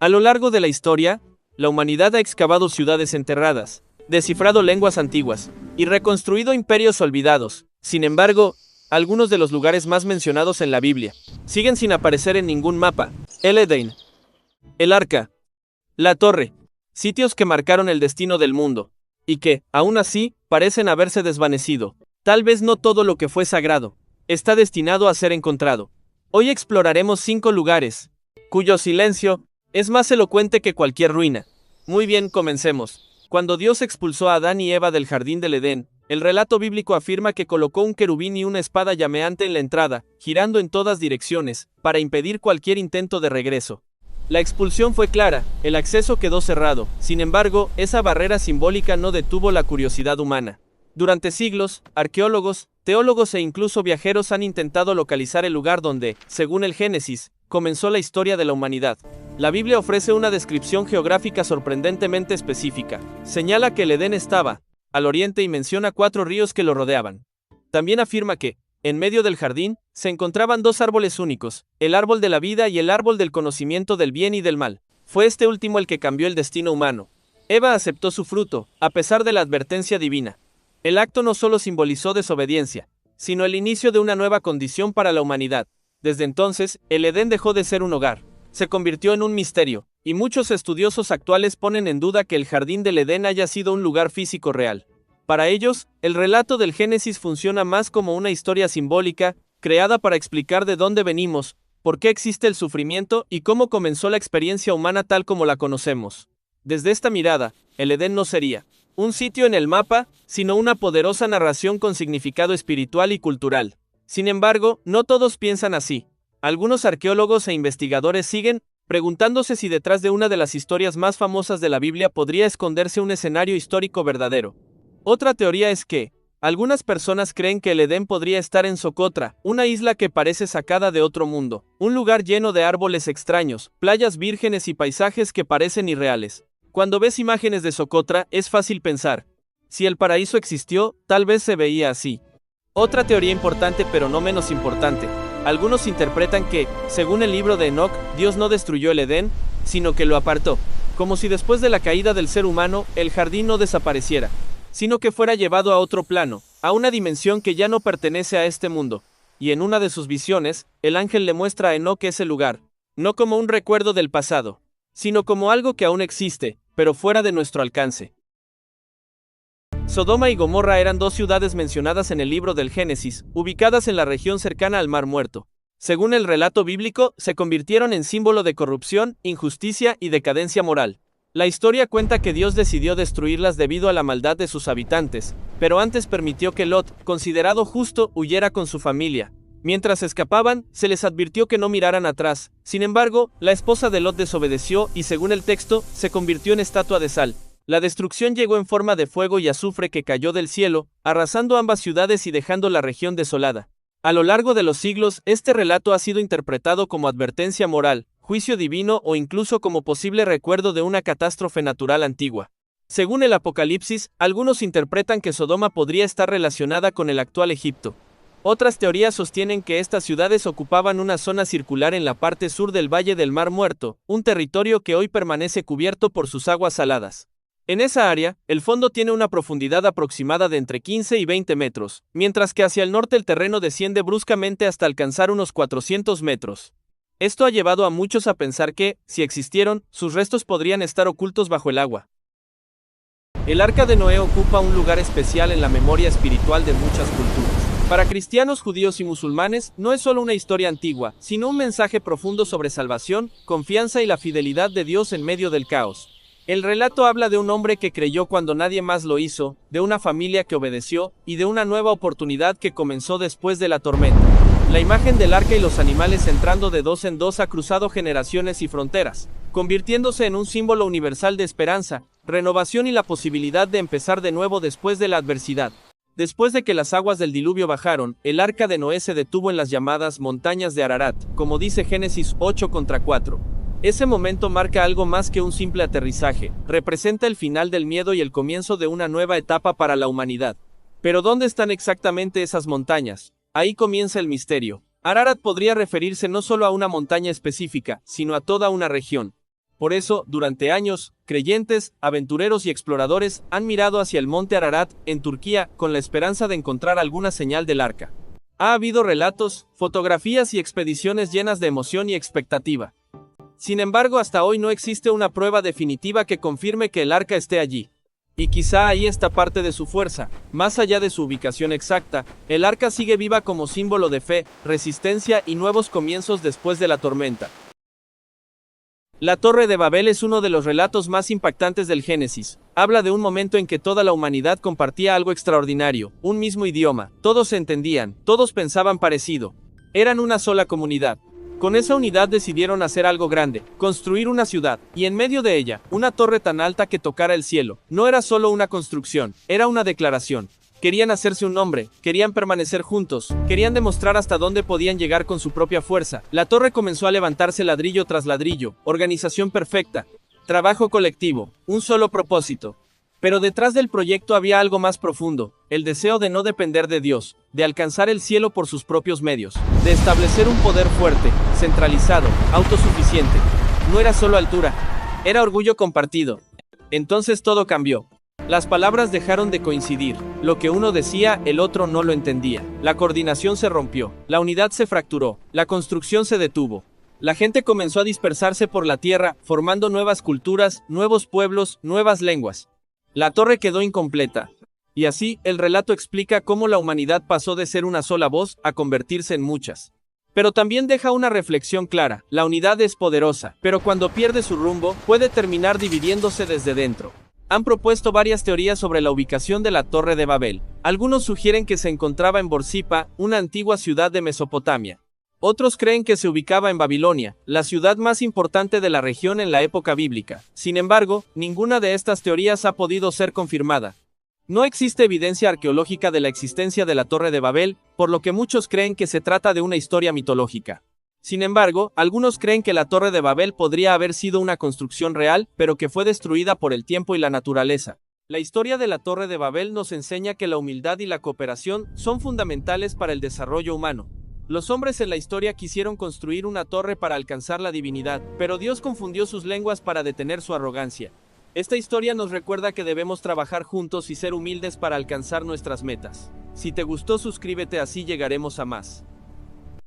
A lo largo de la historia, la humanidad ha excavado ciudades enterradas, descifrado lenguas antiguas, y reconstruido imperios olvidados. Sin embargo, algunos de los lugares más mencionados en la Biblia siguen sin aparecer en ningún mapa. El Edén, el Arca, la Torre, sitios que marcaron el destino del mundo, y que, aún así, parecen haberse desvanecido. Tal vez no todo lo que fue sagrado está destinado a ser encontrado. Hoy exploraremos 5 lugares, cuyo silencio es más elocuente que cualquier ruina. Muy bien, comencemos. Cuando Dios expulsó a Adán y Eva del jardín del Edén, el relato bíblico afirma que colocó un querubín y una espada llameante en la entrada, girando en todas direcciones, para impedir cualquier intento de regreso. La expulsión fue clara, el acceso quedó cerrado. Sin embargo, esa barrera simbólica no detuvo la curiosidad humana. Durante siglos, arqueólogos, teólogos e incluso viajeros han intentado localizar el lugar donde, según el Génesis, comenzó la historia de la humanidad. La Biblia ofrece una descripción geográfica sorprendentemente específica. Señala que el Edén estaba al oriente y menciona 4 ríos que lo rodeaban. También afirma que, en medio del jardín, se encontraban 2 árboles únicos, el árbol de la vida y el árbol del conocimiento del bien y del mal. Fue este último el que cambió el destino humano. Eva aceptó su fruto, a pesar de la advertencia divina. El acto no solo simbolizó desobediencia, sino el inicio de una nueva condición para la humanidad. Desde entonces, el Edén dejó de ser un hogar. Se convirtió en un misterio, y muchos estudiosos actuales ponen en duda que el jardín del Edén haya sido un lugar físico real. Para ellos, el relato del Génesis funciona más como una historia simbólica, creada para explicar de dónde venimos, por qué existe el sufrimiento y cómo comenzó la experiencia humana tal como la conocemos. Desde esta mirada, el Edén no sería un sitio en el mapa, sino una poderosa narración con significado espiritual y cultural. Sin embargo, no todos piensan así. Algunos arqueólogos e investigadores siguen preguntándose si detrás de una de las historias más famosas de la Biblia podría esconderse un escenario histórico verdadero. Otra teoría es que algunas personas creen que el Edén podría estar en Socotra, una isla que parece sacada de otro mundo, un lugar lleno de árboles extraños, playas vírgenes y paisajes que parecen irreales. Cuando ves imágenes de Socotra, es fácil pensar, si el paraíso existió, tal vez se veía así. Otra teoría importante pero no menos importante. Algunos interpretan que, según el libro de Enoc, Dios no destruyó el Edén, sino que lo apartó, como si después de la caída del ser humano, el jardín no desapareciera, sino que fuera llevado a otro plano, a una dimensión que ya no pertenece a este mundo. Y en una de sus visiones, el ángel le muestra a Enoc ese lugar, no como un recuerdo del pasado, sino como algo que aún existe, pero fuera de nuestro alcance. Sodoma y Gomorra eran 2 ciudades mencionadas en el libro del Génesis, ubicadas en la región cercana al Mar Muerto. Según el relato bíblico, se convirtieron en símbolo de corrupción, injusticia y decadencia moral. La historia cuenta que Dios decidió destruirlas debido a la maldad de sus habitantes, pero antes permitió que Lot, considerado justo, huyera con su familia. Mientras escapaban, se les advirtió que no miraran atrás. Sin embargo, la esposa de Lot desobedeció y, según el texto, se convirtió en estatua de sal. La destrucción llegó en forma de fuego y azufre que cayó del cielo, arrasando ambas ciudades y dejando la región desolada. A lo largo de los siglos, este relato ha sido interpretado como advertencia moral, juicio divino o incluso como posible recuerdo de una catástrofe natural antigua. Según el Apocalipsis, algunos interpretan que Sodoma podría estar relacionada con el actual Egipto. Otras teorías sostienen que estas ciudades ocupaban una zona circular en la parte sur del Valle del Mar Muerto, un territorio que hoy permanece cubierto por sus aguas saladas. En esa área, el fondo tiene una profundidad aproximada de entre 15 y 20 metros, mientras que hacia el norte el terreno desciende bruscamente hasta alcanzar unos 400 metros. Esto ha llevado a muchos a pensar que, si existieron, sus restos podrían estar ocultos bajo el agua. El Arca de Noé ocupa un lugar especial en la memoria espiritual de muchas culturas. Para cristianos, judíos y musulmanes, no es solo una historia antigua, sino un mensaje profundo sobre salvación, confianza y la fidelidad de Dios en medio del caos. El relato habla de un hombre que creyó cuando nadie más lo hizo, de una familia que obedeció, y de una nueva oportunidad que comenzó después de la tormenta. La imagen del arca y los animales entrando de 2 en 2 ha cruzado generaciones y fronteras, convirtiéndose en un símbolo universal de esperanza, renovación y la posibilidad de empezar de nuevo después de la adversidad. Después de que las aguas del diluvio bajaron, el arca de Noé se detuvo en las llamadas montañas de Ararat, como dice Génesis 8:4. Ese momento marca algo más que un simple aterrizaje, representa el final del miedo y el comienzo de una nueva etapa para la humanidad. Pero ¿dónde están exactamente esas montañas? Ahí comienza el misterio. Ararat podría referirse no solo a una montaña específica, sino a toda una región. Por eso, durante años, creyentes, aventureros y exploradores han mirado hacia el monte Ararat, en Turquía, con la esperanza de encontrar alguna señal del arca. Ha habido relatos, fotografías y expediciones llenas de emoción y expectativa. Sin embargo, hasta hoy no existe una prueba definitiva que confirme que el arca esté allí. Y quizá ahí está parte de su fuerza. Más allá de su ubicación exacta, el arca sigue viva como símbolo de fe, resistencia y nuevos comienzos después de la tormenta. La Torre de Babel es uno de los relatos más impactantes del Génesis. Habla de un momento en que toda la humanidad compartía algo extraordinario, un mismo idioma, todos se entendían, todos pensaban parecido. Eran una sola comunidad. Con esa unidad decidieron hacer algo grande, construir una ciudad, y en medio de ella, una torre tan alta que tocara el cielo. No era solo una construcción, era una declaración. Querían hacerse un nombre, querían permanecer juntos, querían demostrar hasta dónde podían llegar con su propia fuerza. La torre comenzó a levantarse ladrillo tras ladrillo, organización perfecta, trabajo colectivo, un solo propósito. Pero detrás del proyecto había algo más profundo, el deseo de no depender de Dios, de alcanzar el cielo por sus propios medios, de establecer un poder fuerte, centralizado, autosuficiente. No era solo altura, era orgullo compartido. Entonces todo cambió. Las palabras dejaron de coincidir, lo que uno decía, el otro no lo entendía. La coordinación se rompió, la unidad se fracturó, la construcción se detuvo. La gente comenzó a dispersarse por la tierra, formando nuevas culturas, nuevos pueblos, nuevas lenguas. La torre quedó incompleta. Y así, el relato explica cómo la humanidad pasó de ser una sola voz a convertirse en muchas. Pero también deja una reflexión clara, la unidad es poderosa, pero cuando pierde su rumbo, puede terminar dividiéndose desde dentro. Han propuesto varias teorías sobre la ubicación de la Torre de Babel. Algunos sugieren que se encontraba en Borsippa, una antigua ciudad de Mesopotamia. Otros creen que se ubicaba en Babilonia, la ciudad más importante de la región en la época bíblica. Sin embargo, ninguna de estas teorías ha podido ser confirmada. No existe evidencia arqueológica de la existencia de la Torre de Babel, por lo que muchos creen que se trata de una historia mitológica. Sin embargo, algunos creen que la Torre de Babel podría haber sido una construcción real, pero que fue destruida por el tiempo y la naturaleza. La historia de la Torre de Babel nos enseña que la humildad y la cooperación son fundamentales para el desarrollo humano. Los hombres en la historia quisieron construir una torre para alcanzar la divinidad, pero Dios confundió sus lenguas para detener su arrogancia. Esta historia nos recuerda que debemos trabajar juntos y ser humildes para alcanzar nuestras metas. Si te gustó, suscríbete, así llegaremos a más.